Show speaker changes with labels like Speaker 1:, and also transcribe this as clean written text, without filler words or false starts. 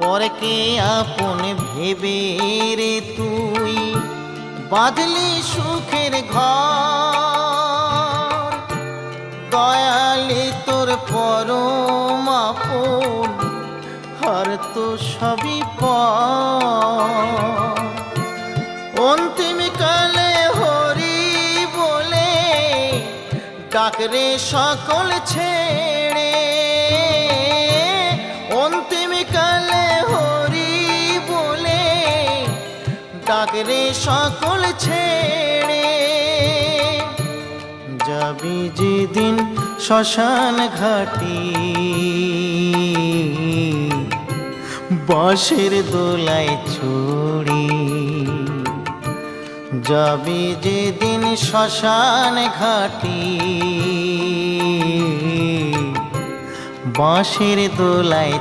Speaker 1: পরকে আপন ভেবে রে তুই বাঁধলি সুখের ঘর। দয়ালি তোর পরম আপন, আর তো সবই পর। অন্তিম কালে হরি বলে ডাকরে সকল ছেড়ে। অন্তিম কালে হরি বলে ডাকরে সকল ছেড়ে। যাবি যেদিন শ্মশান ঘাটি, বাঁশের দোলায় ছড়ি। যাবি যেদিন শ্মশান ঘাটি, বাঁশের দোলায়